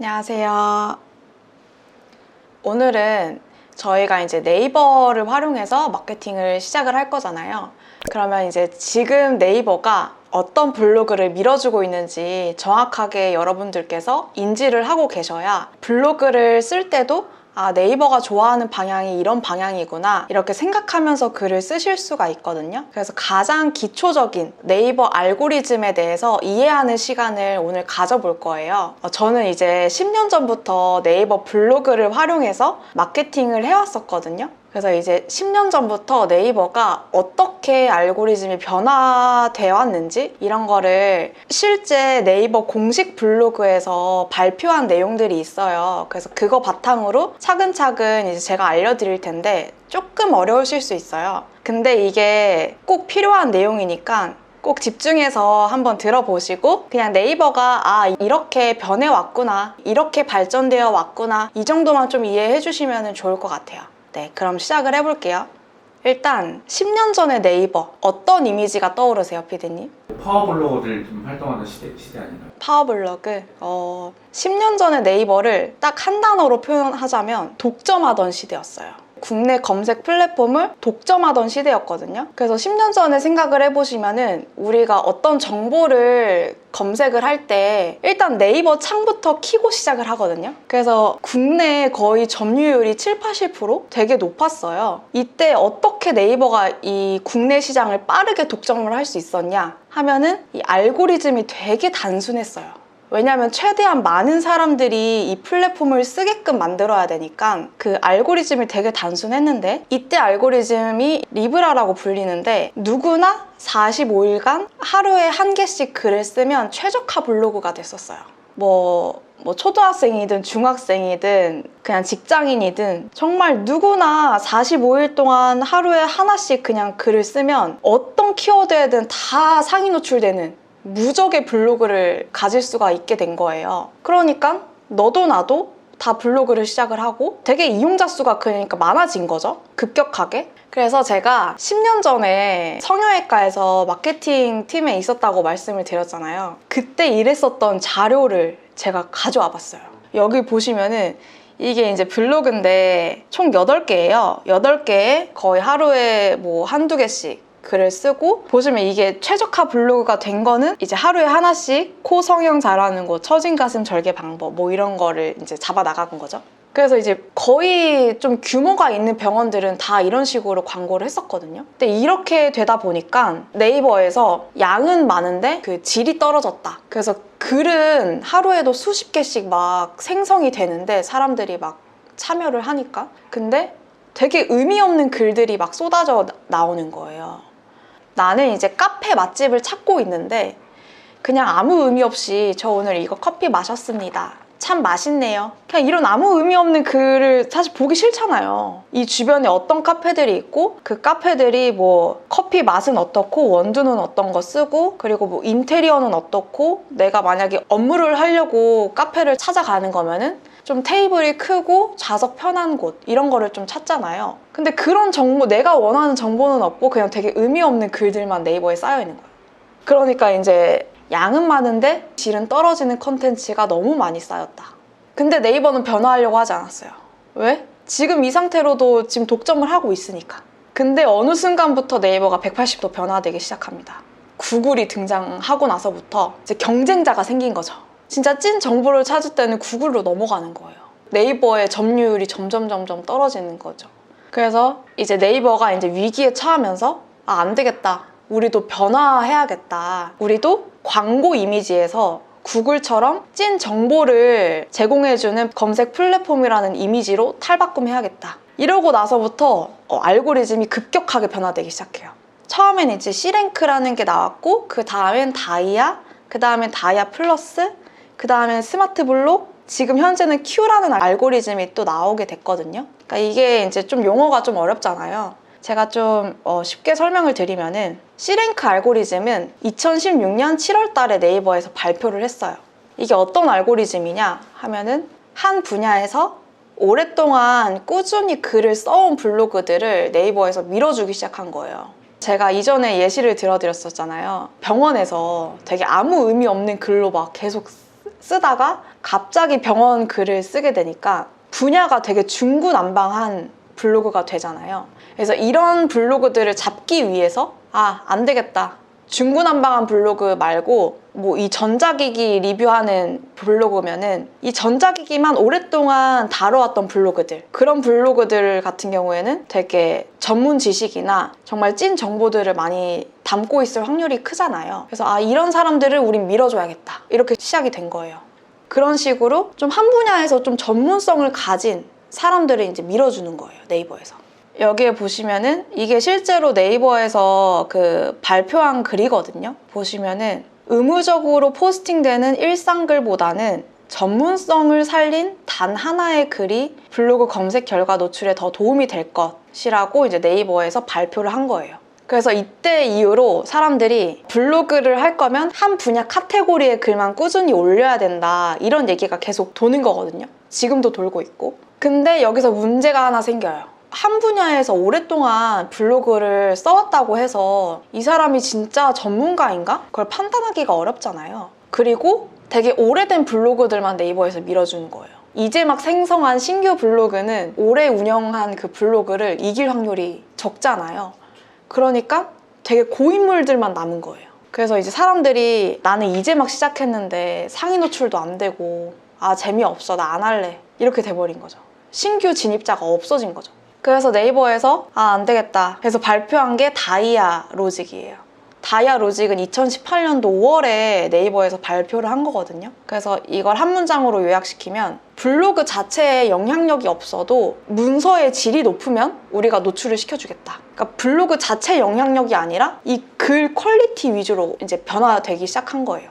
안녕하세요. 오늘은 저희가 이제 네이버를 활용해서 마케팅을 시작을 할 거잖아요. 그러면 이제 지금 네이버가 어떤 블로그를 밀어주고 있는지 정확하게 여러분들께서 인지를 하고 계셔야 블로그를 쓸 때도 네이버가 좋아하는 방향이 이런 방향이구나 이렇게 생각하면서 글을 쓰실 수가 있거든요. 그래서 가장 기초적인 네이버 알고리즘에 대해서 이해하는 시간을 오늘 가져볼 거예요. 저는 이제 10년 전부터 네이버 블로그를 활용해서 마케팅을 해왔었거든요. 그래서 이제 10년 전부터 네이버가 어떻게 알고리즘이 변화되어 왔는지 이런 거를 실제 네이버 공식 블로그에서 발표한 내용들이 있어요. 그래서 그거 바탕으로 차근차근 이제 제가 알려드릴 텐데 조금 어려우실 수 있어요. 근데 이게 꼭 필요한 내용이니까 꼭 집중해서 한번 들어보시고 그냥 네이버가 이렇게 변해왔구나, 이렇게 발전되어 왔구나 이 정도만 좀 이해해 주시면 좋을 것 같아요. 네, 그럼 시작을 해볼게요. 일단 10년 전의 네이버 어떤 이미지가 떠오르세요, 피디님? 파워블로거들 좀 활동하는 시대 아닌가요? 파워블로그? 10년 전의 네이버를 딱 한 단어로 표현하자면 독점하던 시대였어요. 국내 검색 플랫폼을 독점하던 시대였거든요. 그래서 10년 전에 생각을 해보시면은 우리가 어떤 정보를 검색을 할 때 일단 네이버 창부터 키고 시작을 하거든요. 그래서 국내에 거의 점유율이 7, 80% 되게 높았어요. 이때 어떻게 네이버가 이 국내 시장을 빠르게 독점을 할 수 있었냐 하면은 이 알고리즘이 되게 단순했어요. 왜냐하면 최대한 많은 사람들이 이 플랫폼을 쓰게끔 만들어야 되니까 그 알고리즘이 되게 단순했는데 이때 알고리즘이 리브라라고 불리는데 누구나 45일간 하루에 한 개씩 글을 쓰면 최적화 블로그가 됐었어요. 뭐 초등학생이든 중학생이든 그냥 직장인이든 정말 누구나 45일 동안 하루에 하나씩 그냥 글을 쓰면 어떤 키워드에든 다 상위 노출되는 무적의 블로그를 가질 수가 있게 된 거예요. 그러니까 너도 나도 다 블로그를 시작을 하고 되게 이용자 수가 그러니까 많아진 거죠. 급격하게. 그래서 제가 10년 전에 성형외과에서 마케팅 팀에 있었다고 말씀을 드렸잖아요. 그때 일했었던 자료를 제가 가져와 봤어요. 여기 보시면은 이게 이제 블로그인데 총 8개예요. 8개에 거의 하루에 뭐 한두 개씩 글을 쓰고 보시면 이게 최적화 블로그가 된 거는 이제 하루에 하나씩 코 성형 잘하는 곳, 처진 가슴 절개 방법 뭐 이런 거를 이제 잡아 나간 거죠. 그래서 이제 거의 좀 규모가 있는 병원들은 다 이런 식으로 광고를 했었거든요. 근데 이렇게 되다 보니까 네이버에서 양은 많은데 그 질이 떨어졌다. 그래서 글은 하루에도 수십 개씩 막 생성이 되는데 사람들이 막 참여를 하니까 근데 되게 의미 없는 글들이 막 쏟아져 나오는 거예요. 나는 이제 카페 맛집을 찾고 있는데 그냥 아무 의미 없이 저 오늘 이거 커피 마셨습니다. 참 맛있네요. 그냥 이런 아무 의미 없는 글을 사실 보기 싫잖아요. 이 주변에 어떤 카페들이 있고 그 카페들이 뭐 커피 맛은 어떻고 원두는 어떤 거 쓰고 그리고 뭐 인테리어는 어떻고 내가 만약에 업무를 하려고 카페를 찾아가는 거면은 좀 테이블이 크고 좌석 편한 곳 이런 거를 좀 찾잖아요. 근데 그런 정보, 내가 원하는 정보는 없고 그냥 되게 의미 없는 글들만 네이버에 쌓여 있는 거예요. 그러니까 이제 양은 많은데 질은 떨어지는 컨텐츠가 너무 많이 쌓였다. 근데 네이버는 변화하려고 하지 않았어요. 왜? 지금 이 상태로도 지금 독점을 하고 있으니까. 근데 어느 순간부터 네이버가 180도 변화되기 시작합니다. 구글이 등장하고 나서부터 이제 경쟁자가 생긴 거죠. 진짜 찐 정보를 찾을 때는 구글로 넘어가는 거예요. 네이버의 점유율이 점점 떨어지는 거죠. 그래서 이제 네이버가 이제 위기에 처하면서 안 되겠다. 우리도 변화해야겠다. 우리도 광고 이미지에서 구글처럼 찐 정보를 제공해주는 검색 플랫폼이라는 이미지로 탈바꿈해야겠다. 이러고 나서부터 알고리즘이 급격하게 변화되기 시작해요. 처음엔 이제 C랭크라는 게 나왔고 그 다음엔 다이아, 그 다음엔 다이아 플러스, 그 다음엔 스마트 블록, 지금 현재는 Q라는 알고리즘이 또 나오게 됐거든요. 그러니까 이게 이제 좀 용어가 좀 어렵잖아요. 제가 좀 쉽게 설명을 드리면은 C랭크 알고리즘은 2016년 7월 달에 네이버에서 발표를 했어요. 이게 어떤 알고리즘이냐 하면은 한 분야에서 오랫동안 꾸준히 글을 써온 블로그들을 네이버에서 밀어주기 시작한 거예요. 제가 이전에 예시를 들어드렸었잖아요. 병원에서 되게 아무 의미 없는 글로 막 계속 쓰다가 갑자기 병원 글을 쓰게 되니까 분야가 되게 중구난방한 블로그가 되잖아요. 그래서 이런 블로그들을 잡기 위해서 안 되겠다. 중구난방한 블로그 말고 뭐 이 전자기기 리뷰하는 블로그면은 이 전자기기만 오랫동안 다뤄왔던 블로그들, 그런 블로그들 같은 경우에는 되게 전문 지식이나 정말 찐 정보들을 많이 담고 있을 확률이 크잖아요. 그래서 이런 사람들을 우린 밀어줘야겠다. 이렇게 시작이 된 거예요. 그런 식으로 좀 한 분야에서 좀 전문성을 가진 사람들을 이제 밀어주는 거예요, 네이버에서. 여기에 보시면은 이게 실제로 네이버에서 그 발표한 글이거든요. 보시면은 의무적으로 포스팅되는 일상글보다는 전문성을 살린 단 하나의 글이 블로그 검색 결과 노출에 더 도움이 될 것이라고 이제 네이버에서 발표를 한 거예요. 그래서 이때 이후로 사람들이 블로그를 할 거면 한 분야 카테고리의 글만 꾸준히 올려야 된다, 이런 얘기가 계속 도는 거거든요. 지금도 돌고 있고. 근데 여기서 문제가 하나 생겨요. 한 분야에서 오랫동안 블로그를 써왔다고 해서 이 사람이 진짜 전문가인가? 그걸 판단하기가 어렵잖아요. 그리고 되게 오래된 블로그들만 네이버에서 밀어주는 거예요. 이제 막 생성한 신규 블로그는 오래 운영한 그 블로그를 이길 확률이 적잖아요. 그러니까 되게 고인물들만 남은 거예요. 그래서 이제 사람들이 나는 이제 막 시작했는데 상위 노출도 안 되고 재미없어, 나 안 할래, 이렇게 돼버린 거죠. 신규 진입자가 없어진 거죠. 그래서 네이버에서 안 되겠다 해서 발표한 게 다이아 로직이에요. 다이아 로직은 2018년도 5월에 네이버에서 발표를 한 거거든요. 그래서 이걸 한 문장으로 요약시키면 블로그 자체에 영향력이 없어도 문서의 질이 높으면 우리가 노출을 시켜주겠다. 그러니까 블로그 자체 영향력이 아니라 이 글 퀄리티 위주로 이제 변화되기 시작한 거예요.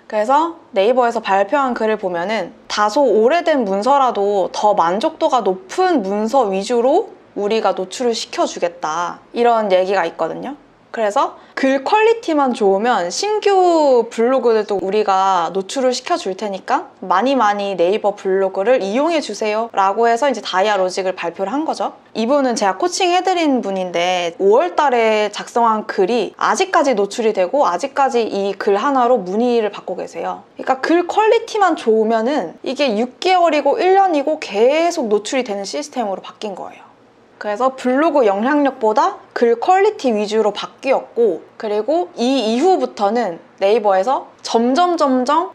그래서 네이버에서 발표한 글을 보면은 다소 오래된 문서라도 더 만족도가 높은 문서 위주로 우리가 노출을 시켜주겠다, 이런 얘기가 있거든요. 그래서 글 퀄리티만 좋으면 신규 블로그들도 우리가 노출을 시켜줄 테니까 많이 네이버 블로그를 이용해 주세요 라고 해서 이제 다이아 로직을 발표를 한 거죠. 이분은 제가 코칭해드린 분인데 5월 달에 작성한 글이 아직까지 노출이 되고 아직까지 이 글 하나로 문의를 받고 계세요. 그러니까 글 퀄리티만 좋으면은 이게 6개월이고 1년이고 계속 노출이 되는 시스템으로 바뀐 거예요. 그래서 블로그 영향력보다 글 퀄리티 위주로 바뀌었고, 그리고 이 이후부터는 네이버에서 점점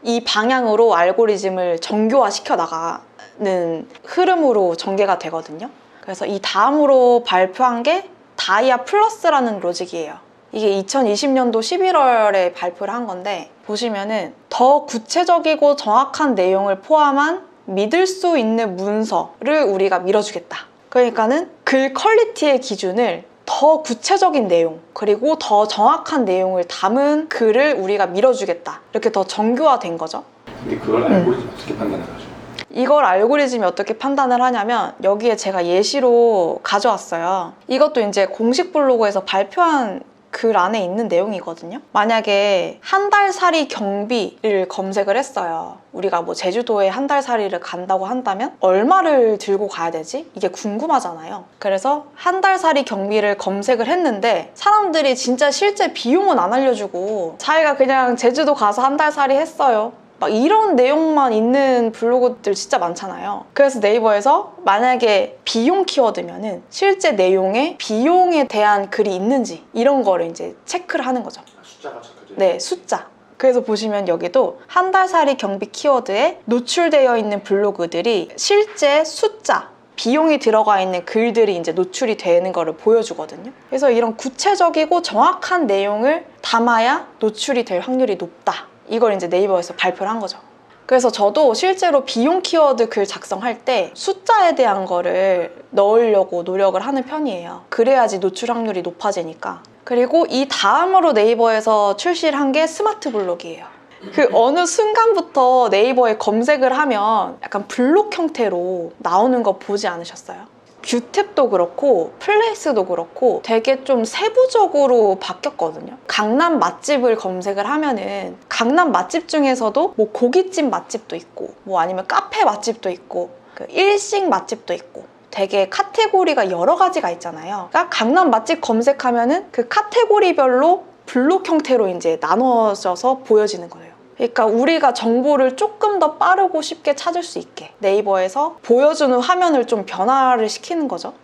이 방향으로 알고리즘을 정교화시켜 나가는 흐름으로 전개가 되거든요. 그래서 이 다음으로 발표한 게 다이아 플러스라는 로직이에요. 이게 2020년도 11월에 발표를 한 건데, 보시면은 더 구체적이고 정확한 내용을 포함한 믿을 수 있는 문서를 우리가 밀어주겠다. 그러니까는 글 퀄리티의 기준을 더 구체적인 내용, 그리고 더 정확한 내용을 담은 글을 우리가 밀어주겠다. 이렇게 더 정교화된 거죠. 근데 그걸 알고리즘 어떻게 판단을 하죠? 이걸 알고리즘이 어떻게 판단을 하냐면 여기에 제가 예시로 가져왔어요. 이것도 이제 공식 블로그에서 발표한 글 안에 있는 내용이거든요. 만약에 한 달 살이 경비를 검색을 했어요. 우리가 뭐 제주도에 한 달 살이를 간다고 한다면 얼마를 들고 가야 되지? 이게 궁금하잖아요. 그래서 한 달 살이 경비를 검색을 했는데 사람들이 진짜 실제 비용은 안 알려주고 자기가 그냥 제주도 가서 한 달 살이 했어요, 막 이런 내용만 있는 블로그들 진짜 많잖아요. 그래서 네이버에서 만약에 비용 키워드면은 실제 내용에 비용에 대한 글이 있는지 이런 거를 이제 체크를 하는 거죠. 숫자가 적혀져 있는. 네, 숫자. 그래서 보시면 여기도 한 달 살이 경비 키워드에 노출되어 있는 블로그들이 실제 숫자, 비용이 들어가 있는 글들이 이제 노출이 되는 거를 보여주거든요. 그래서 이런 구체적이고 정확한 내용을 담아야 노출이 될 확률이 높다. 이걸 이제 네이버에서 발표를 한 거죠. 그래서 저도 실제로 비용 키워드 글 작성할 때 숫자에 대한 거를 넣으려고 노력을 하는 편이에요. 그래야지 노출 확률이 높아지니까. 그리고 이 다음으로 네이버에서 출시를 한 게 스마트 블록이에요. 그 어느 순간부터 네이버에 검색을 하면 약간 블록 형태로 나오는 거 보지 않으셨어요? 뷰탭도 그렇고 플레이스도 그렇고 되게 좀 세부적으로 바뀌었거든요. 강남 맛집을 검색을 하면은 강남 맛집 중에서도 뭐 고깃집 맛집도 있고 뭐 아니면 카페 맛집도 있고 그 일식 맛집도 있고 되게 카테고리가 여러 가지가 있잖아요. 그러니까 강남 맛집 검색하면은 그 카테고리별로 블록 형태로 이제 나눠져서 보여지는 거예요. 그러니까 우리가 정보를 조금 더 빠르고 쉽게 찾을 수 있게 네이버에서 보여주는 화면을 좀 변화를 시키는 거죠.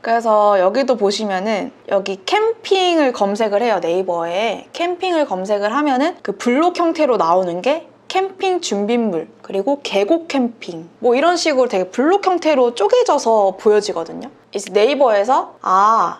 그래서 여기도 보시면은 여기 캠핑을 검색을 해요. 네이버에 캠핑을 검색을 하면은 그 블록 형태로 나오는 게 캠핑 준비물, 그리고 계곡 캠핑 뭐 이런 식으로 되게 블록 형태로 쪼개져서 보여지거든요. 이제 네이버에서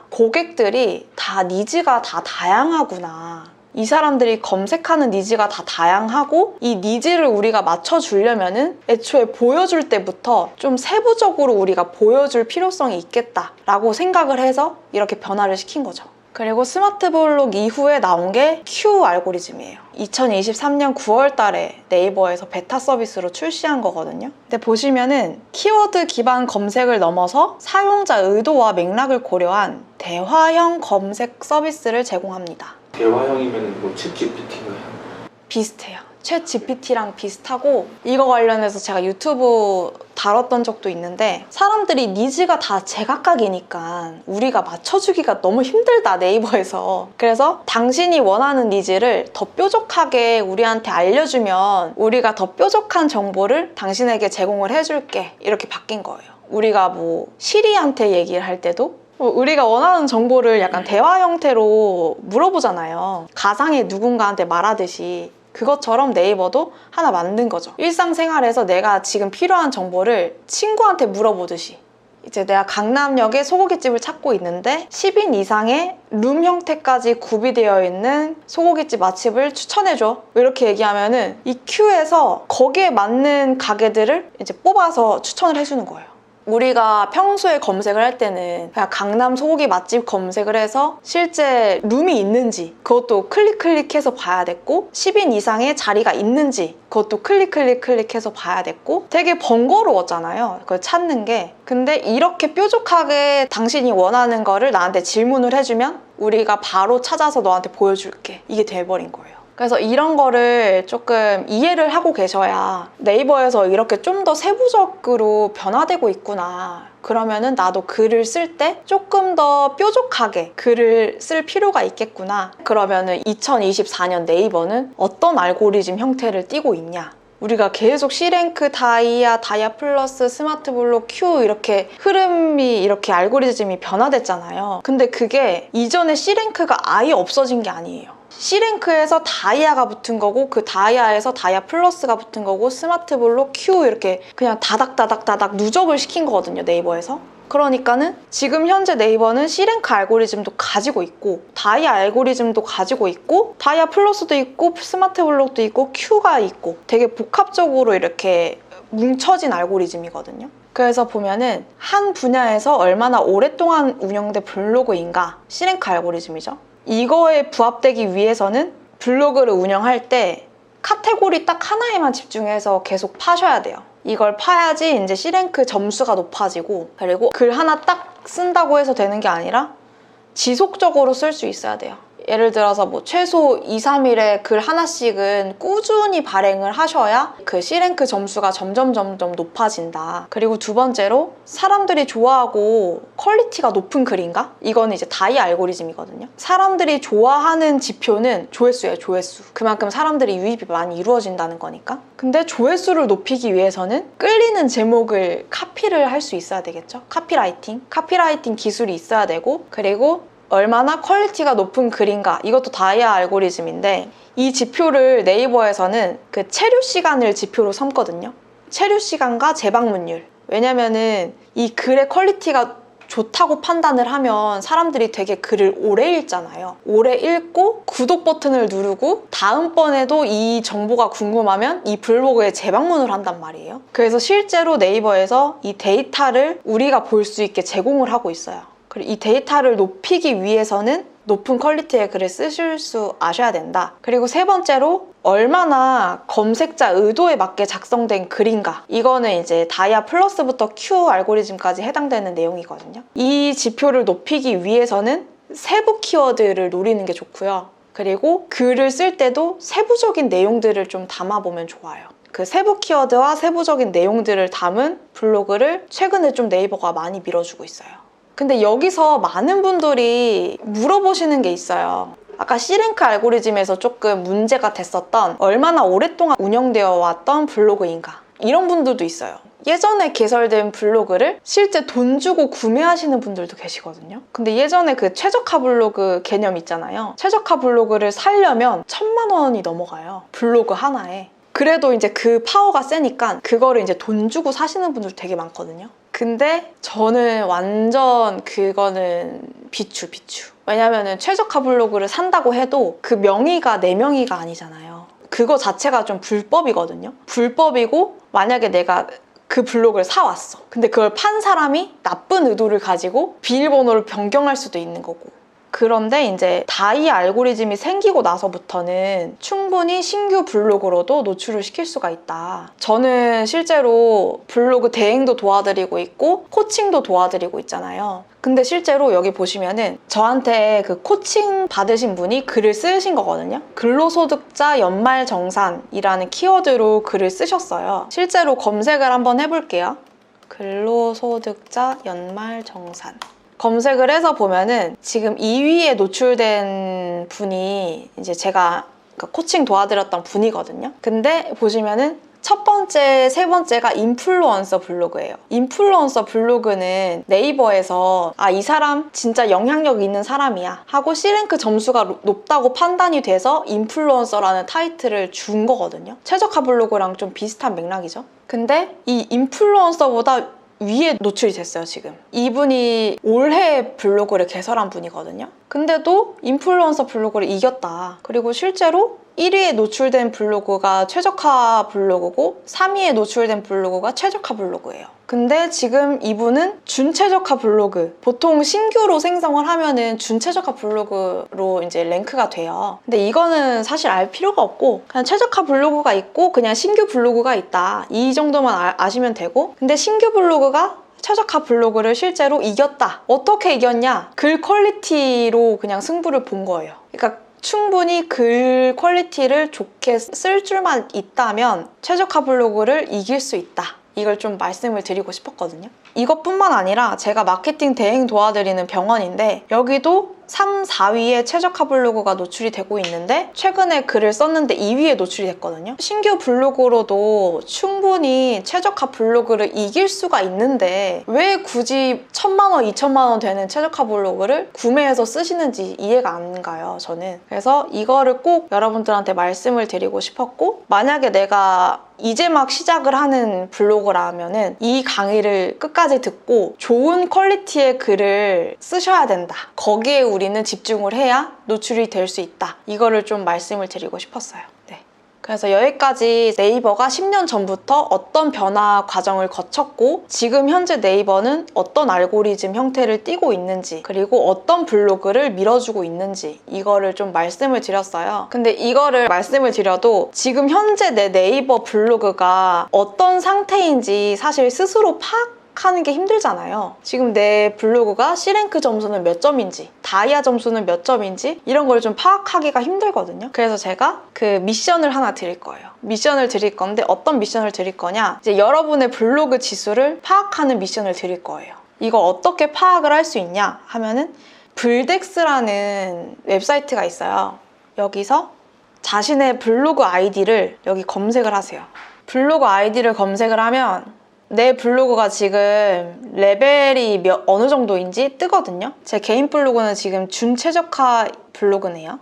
고객들이 다 니즈가 다 다양하구나, 이 사람들이 검색하는 니즈가 다 다양하고 이 니즈를 우리가 맞춰주려면은 애초에 보여줄 때부터 좀 세부적으로 우리가 보여줄 필요성이 있겠다라고 생각을 해서 이렇게 변화를 시킨 거죠. 그리고 스마트 블록 이후에 나온 게 Q 알고리즘이에요. 2023년 9월 달에 네이버에서 베타 서비스로 출시한 거거든요. 근데 보시면은 키워드 기반 검색을 넘어서 사용자 의도와 맥락을 고려한 대화형 검색 서비스를 제공합니다. 대화형이면 뭐 챗 GPT인가요? 비슷해요. 챗 GPT랑 비슷하고, 이거 관련해서 제가 유튜브 다뤘던 적도 있는데 사람들이 니즈가 다 제각각이니까 우리가 맞춰주기가 너무 힘들다, 네이버에서. 그래서 당신이 원하는 니즈를 더 뾰족하게 우리한테 알려주면 우리가 더 뾰족한 정보를 당신에게 제공을 해줄게, 이렇게 바뀐 거예요. 우리가 뭐 시리한테 얘기를 할 때도 우리가 원하는 정보를 약간 대화 형태로 물어보잖아요. 가상의 누군가한테 말하듯이. 그것처럼 네이버도 하나 만든 거죠. 일상생활에서 내가 지금 필요한 정보를 친구한테 물어보듯이. 이제 내가 강남역에 소고기집을 찾고 있는데 10인 이상의 룸 형태까지 구비되어 있는 소고기집 맛집을 추천해줘, 이렇게 얘기하면은 이 큐에서 거기에 맞는 가게들을 이제 뽑아서 추천을 해주는 거예요. 우리가 평소에 검색을 할 때는 그냥 강남 소고기 맛집 검색을 해서 실제 룸이 있는지 그것도 클릭해서 봐야 됐고, 10인 이상의 자리가 있는지 그것도 클릭해서 봐야 됐고, 되게 번거로웠잖아요, 그걸 찾는 게. 근데 이렇게 뾰족하게 당신이 원하는 거를 나한테 질문을 해주면 우리가 바로 찾아서 너한테 보여줄게, 이게 돼버린 거예요. 그래서 이런 거를 조금 이해를 하고 계셔야 네이버에서 이렇게 좀 더 세부적으로 변화되고 있구나, 그러면은 나도 글을 쓸 때 조금 더 뾰족하게 글을 쓸 필요가 있겠구나, 그러면은 2024년 네이버는 어떤 알고리즘 형태를 띠고 있냐, 우리가 계속 C랭크, 다이아 플러스, 스마트 블록, Q 이렇게 흐름이, 이렇게 알고리즘이 변화됐잖아요. 근데 그게 이전에 C랭크가 아예 없어진 게 아니에요. C랭크에서 다이아가 붙은 거고, 그 다이아에서 다이아 플러스가 붙은 거고, 스마트 블록, Q 이렇게 그냥 다닥 누적을 시킨 거거든요, 네이버에서. 그러니까는 지금 현재 네이버는 C랭크 알고리즘도 가지고 있고, 다이아 알고리즘도 가지고 있고, 다이아 플러스도 있고, 스마트 블록도 있고, Q가 있고, 되게 복합적으로 이렇게 뭉쳐진 알고리즘이거든요. 그래서 보면은 한 분야에서 얼마나 오랫동안 운영된 블로그인가, C랭크 알고리즘이죠. 이거에 부합되기 위해서는 블로그를 운영할 때 카테고리 딱 하나에만 집중해서 계속 파셔야 돼요. 이걸 파야지 이제 C랭크 점수가 높아지고, 그리고 글 하나 딱 쓴다고 해서 되는 게 아니라 지속적으로 쓸 수 있어야 돼요. 예를 들어서 뭐 최소 2, 3일에 글 하나씩은 꾸준히 발행을 하셔야 그 C랭크 점수가 점점 높아진다. 그리고 두 번째로 사람들이 좋아하고 퀄리티가 높은 글인가? 이거는 이제 다이아 알고리즘이거든요. 사람들이 좋아하는 지표는 조회수예요, 조회수. 그만큼 사람들이 유입이 많이 이루어진다는 거니까. 근데 조회수를 높이기 위해서는 끌리는 제목을 카피를 할 수 있어야 되겠죠? 카피라이팅 기술이 있어야 되고, 그리고 얼마나 퀄리티가 높은 글인가, 이것도 다이아 알고리즘인데, 이 지표를 네이버에서는 그 체류 시간을 지표로 삼거든요. 체류 시간과 재방문율. 왜냐면은 이 글의 퀄리티가 좋다고 판단을 하면 사람들이 되게 글을 오래 읽잖아요. 오래 읽고 구독 버튼을 누르고 다음번에도 이 정보가 궁금하면 이 블로그에 재방문을 한단 말이에요. 그래서 실제로 네이버에서 이 데이터를 우리가 볼 수 있게 제공을 하고 있어요. 그리고 이 데이터를 높이기 위해서는 높은 퀄리티의 글을 쓰실 수 아셔야 된다. 그리고 세 번째로 얼마나 검색자 의도에 맞게 작성된 글인가. 이거는 이제 다이아 플러스부터 Q 알고리즘까지 해당되는 내용이거든요. 이 지표를 높이기 위해서는 세부 키워드를 노리는 게 좋고요. 그리고 글을 쓸 때도 세부적인 내용들을 좀 담아보면 좋아요. 그 세부 키워드와 세부적인 내용들을 담은 블로그를 최근에 좀 네이버가 많이 밀어주고 있어요. 근데 여기서 많은 분들이 물어보시는 게 있어요. 아까 C랭크 알고리즘에서 조금 문제가 됐었던 얼마나 오랫동안 운영되어 왔던 블로그인가, 이런 분들도 있어요. 예전에 개설된 블로그를 실제 돈 주고 구매하시는 분들도 계시거든요. 근데 예전에 그 최저가 블로그 개념 있잖아요. 최저가 블로그를 사려면 1,000만 원이 넘어가요. 블로그 하나에. 그래도 이제 그 파워가 세니까 그거를 이제 돈 주고 사시는 분들 되게 많거든요. 근데 저는 완전 그거는 비추. 왜냐면은 최저가 블로그를 산다고 해도 그 명의가 내 명의가 아니잖아요. 그거 자체가 좀 불법이거든요. 불법이고, 만약에 내가 그 블로그를 사왔어. 근데 그걸 판 사람이 나쁜 의도를 가지고 비밀번호를 변경할 수도 있는 거고. 그런데 이제 다이 알고리즘이 생기고 나서부터는 충분히 신규 블로그로도 노출을 시킬 수가 있다. 저는 실제로 블로그 대행도 도와드리고 있고 코칭도 도와드리고 있잖아요. 근데 실제로 여기 보시면은 저한테 그 코칭 받으신 분이 글을 쓰신 거거든요. 근로소득자 연말정산이라는 키워드로 글을 쓰셨어요. 실제로 검색을 한번 해볼게요. 근로소득자 연말정산. 검색을 해서 보면은 지금 2위에 노출된 분이 이제 제가 코칭 도와드렸던 분이거든요. 근데 보시면은 첫 번째, 세 번째가 인플루언서 블로그예요. 인플루언서 블로그는 네이버에서 이 사람 진짜 영향력 있는 사람이야 하고 C랭크 점수가 높다고 판단이 돼서 인플루언서라는 타이틀을 준 거거든요. 최저가 블로그랑 좀 비슷한 맥락이죠. 근데 이 인플루언서보다 위에 노출이 됐어요, 지금. 이분이 올해 블로그를 개설한 분이거든요. 근데도 인플루언서 블로그를 이겼다. 그리고 실제로 1위에 노출된 블로그가 최저가 블로그고 3위에 노출된 블로그가 최저가 블로그예요. 근데 지금 이분은 준최저가 블로그, 보통 신규로 생성을 하면은 준최저가 블로그로 이제 랭크가 돼요. 근데 이거는 사실 알 필요가 없고 그냥 최저가 블로그가 있고 그냥 신규 블로그가 있다, 이 정도만 아시면 되고, 근데 신규 블로그가 최저가 블로그를 실제로 이겼다. 어떻게 이겼냐? 글 퀄리티로 그냥 승부를 본 거예요. 그러니까 충분히 글 퀄리티를 좋게 쓸 줄만 있다면 최저가 블로그를 이길 수 있다. 이걸 좀 말씀을 드리고 싶었거든요. 이것뿐만 아니라 제가 마케팅 대행 도와드리는 병원인데 여기도 3, 4위에 최저가 블로그가 노출이 되고 있는데 최근에 글을 썼는데 2위에 노출이 됐거든요. 신규 블로그로도 충분히 최저가 블로그를 이길 수가 있는데 왜 굳이 1,000만 원, 2,000만 원 되는 최저가 블로그를 구매해서 쓰시는지 이해가 안 가요, 저는. 그래서 이거를 꼭 여러분들한테 말씀을 드리고 싶었고, 만약에 내가 이제 막 시작을 하는 블로그라면은 이 강의를 끝까지 듣고 좋은 퀄리티의 글을 쓰셔야 된다. 거기에 우리는 집중을 해야 노출이 될 수 있다. 이거를 좀 말씀을 드리고 싶었어요. 네. 그래서 여기까지 네이버가 10년 전부터 어떤 변화 과정을 거쳤고 지금 현재 네이버는 어떤 알고리즘 형태를 띠고 있는지, 그리고 어떤 블로그를 밀어주고 있는지, 이거를 좀 말씀을 드렸어요. 근데 이거를 말씀을 드려도 지금 현재 내 네이버 블로그가 어떤 상태인지 사실 스스로 파악하는 게 힘들잖아요. 지금 내 블로그가 C랭크 점수는 몇 점인지, 다이아 점수는 몇 점인지 이런 걸 좀 파악하기가 힘들거든요. 그래서 제가 그 미션을 하나 드릴 거예요. 미션을 드릴 건데 어떤 미션을 드릴 거냐, 이제 여러분의 블로그 지수를 파악하는 미션을 드릴 거예요. 이거 어떻게 파악을 할 수 있냐 하면은 블덱스라는 웹사이트가 있어요. 여기서 자신의 블로그 아이디를 여기 검색을 하세요. 블로그 아이디를 검색을 하면 내 블로그가 지금 레벨이 어느 정도인지 뜨거든요. 제 개인 블로그는 지금 준최저가 블로그네요.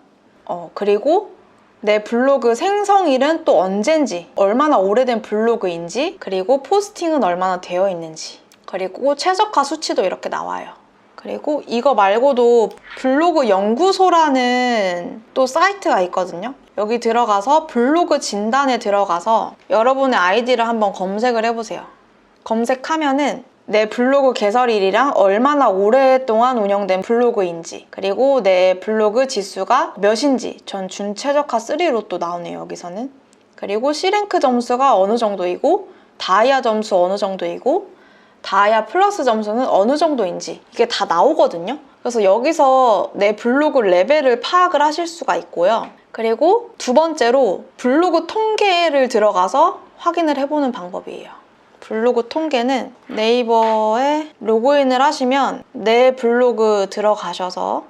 그리고 내 블로그 생성일은 또 언젠지, 얼마나 오래된 블로그인지, 그리고 포스팅은 얼마나 되어 있는지, 그리고 최저가 수치도 이렇게 나와요. 그리고 이거 말고도 블로그 연구소라는 또 사이트가 있거든요. 여기 들어가서 블로그 진단에 들어가서 여러분의 아이디를 한번 검색을 해보세요. 검색하면은 내 블로그 개설일이랑 얼마나 오랫동안 운영된 블로그인지, 그리고 내 블로그 지수가 몇인지, 전 준최저가 3로 또 나오네요, 여기서는. 그리고 C랭크 점수가 어느 정도이고, 다이아 점수 어느 정도이고, 다이아 플러스 점수는 어느 정도인지 이게 다 나오거든요. 그래서 여기서 내 블로그 레벨을 파악을 하실 수가 있고요. 그리고 두 번째로 블로그 통계를 들어가서 확인을 해보는 방법이에요. 블로그 통계는 네이버에 로그인을 하시면 내 블로그 들어가셔서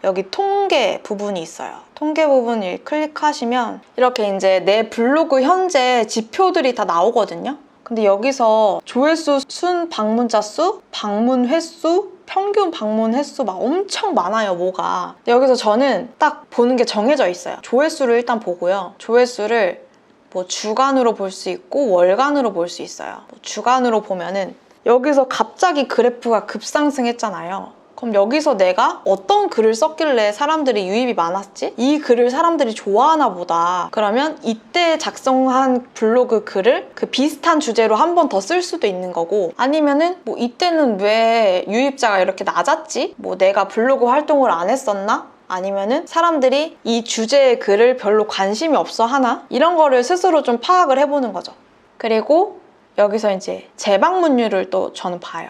여기 통계 부분이 있어요. 통계 부분을 클릭하시면 이렇게 이제 내 블로그 현재 지표들이 다 나오거든요. 근데 여기서 조회수, 순 방문자 수, 방문 횟수, 평균 방문 횟수 막 엄청 많아요, 뭐가. 여기서 저는 딱 보는 게 정해져 있어요. 조회수를 일단 보고요. 조회수를 뭐 주간으로 볼 수 있고 월간으로 볼 수 있어요. 뭐 주간으로 보면은 여기서 갑자기 그래프가 급상승했잖아요. 그럼 여기서 내가 어떤 글을 썼길래 사람들이 유입이 많았지? 이 글을 사람들이 좋아하나 보다. 그러면 이때 작성한 블로그 글을 그 비슷한 주제로 한 번 더 쓸 수도 있는 거고, 아니면은 뭐 이때는 왜 유입자가 이렇게 낮았지? 뭐 내가 블로그 활동을 안 했었나? 아니면은 사람들이 이 주제의 글을 별로 관심이 없어 하나? 이런 거를 스스로 좀 파악을 해보는 거죠. 그리고 여기서 이제 재방문율을 또 저는 봐요.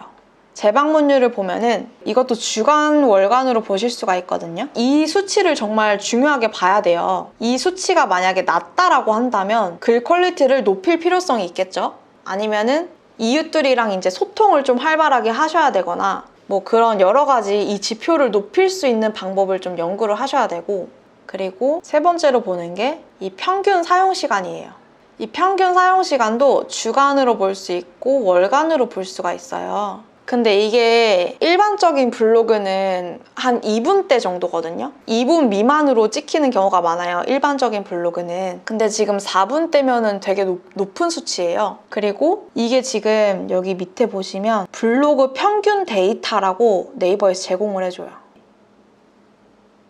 재방문율을 보면은 이것도 주간, 월간으로 보실 수가 있거든요. 이 수치를 정말 중요하게 봐야 돼요. 이 수치가 만약에 낮다라고 한다면 글 퀄리티를 높일 필요성이 있겠죠. 아니면은 이웃들이랑 이제 소통을 좀 활발하게 하셔야 되거나 뭐 그런 여러 가지 이 지표를 높일 수 있는 방법을 좀 연구를 하셔야 되고, 그리고 세 번째로 보는 게 이 평균 사용 시간이에요. 이 평균 사용 시간도 주간으로 볼 수 있고 월간으로 볼 수가 있어요. 근데 이게 일반적인 블로그는 한 2분대 정도거든요. 2분 미만으로 찍히는 경우가 많아요, 일반적인 블로그는. 근데 지금 4분대면은 되게 높은 수치예요. 그리고 이게 지금 여기 밑에 보시면 블로그 평균 데이터라고 네이버에서 제공을 해줘요.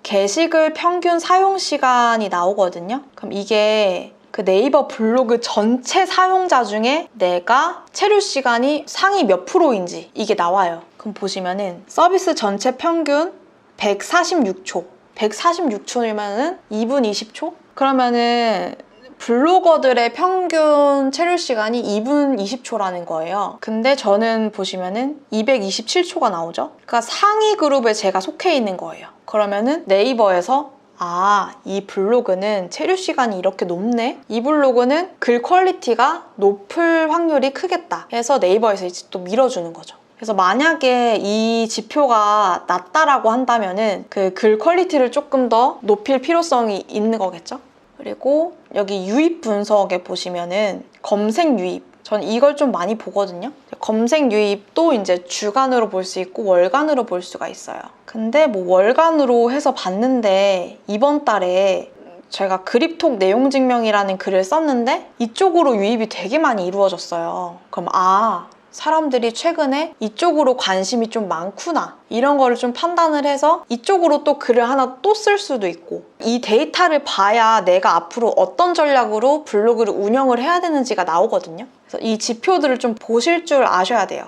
게시글 평균 사용 시간이 나오거든요. 그럼 이게 그 네이버 블로그 전체 사용자 중에 내가 체류 시간이 상위 몇 프로인지 이게 나와요. 그럼 보시면은 서비스 전체 평균 146초. 146초면은 2분 20초? 그러면은 블로거들의 평균 체류 시간이 2분 20초라는 거예요. 근데 저는 보시면은 227초가 나오죠? 그러니까 상위 그룹에 제가 속해 있는 거예요. 그러면은 네이버에서 이 블로그는 체류 시간이 이렇게 높네? 이 블로그는 글 퀄리티가 높을 확률이 크겠다 해서 네이버에서 이제 또 밀어주는 거죠. 그래서 만약에 이 지표가 낮다라고 한다면은 그 글 퀄리티를 조금 더 높일 필요성이 있는 거겠죠? 그리고 여기 유입 분석에 보시면은 검색 유입, 전 이걸 좀 많이 보거든요. 검색 유입도 이제 주간으로 볼 수 있고 월간으로 볼 수가 있어요. 근데 뭐 월간으로 해서 봤는데 이번 달에 제가 그립톡 내용 증명이라는 글을 썼는데 이쪽으로 유입이 되게 많이 이루어졌어요. 그럼 사람들이 최근에 이쪽으로 관심이 좀 많구나, 이런 거를 좀 판단을 해서 이쪽으로 또 글을 하나 또 쓸 수도 있고, 이 데이터를 봐야 내가 앞으로 어떤 전략으로 블로그를 운영을 해야 되는지가 나오거든요. 그래서 이 지표들을 좀 보실 줄 아셔야 돼요.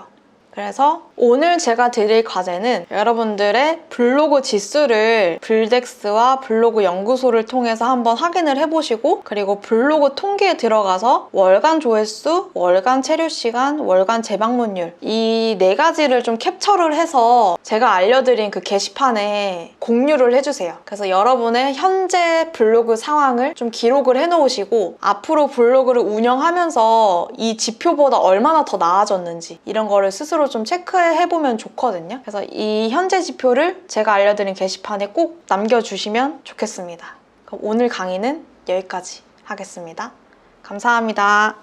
그래서 오늘 제가 드릴 과제는 여러분들의 블로그 지수를 블덱스와 블로그 연구소를 통해서 한번 확인을 해보시고, 그리고 블로그 통계에 들어가서 월간 조회수, 월간 체류 시간, 월간 재방문율, 이 4가지를 좀 캡처를 해서 제가 알려드린 그 게시판에 공유를 해주세요. 그래서 여러분의 현재 블로그 상황을 좀 기록을 해놓으시고 앞으로 블로그를 운영하면서 이 지표보다 얼마나 더 나아졌는지 이런 거를 스스로 좀 체크해보면 좋거든요. 그래서 이 현재 지표를 제가 알려드린 게시판에 꼭 남겨주시면 좋겠습니다. 그럼 오늘 강의는 여기까지 하겠습니다. 감사합니다.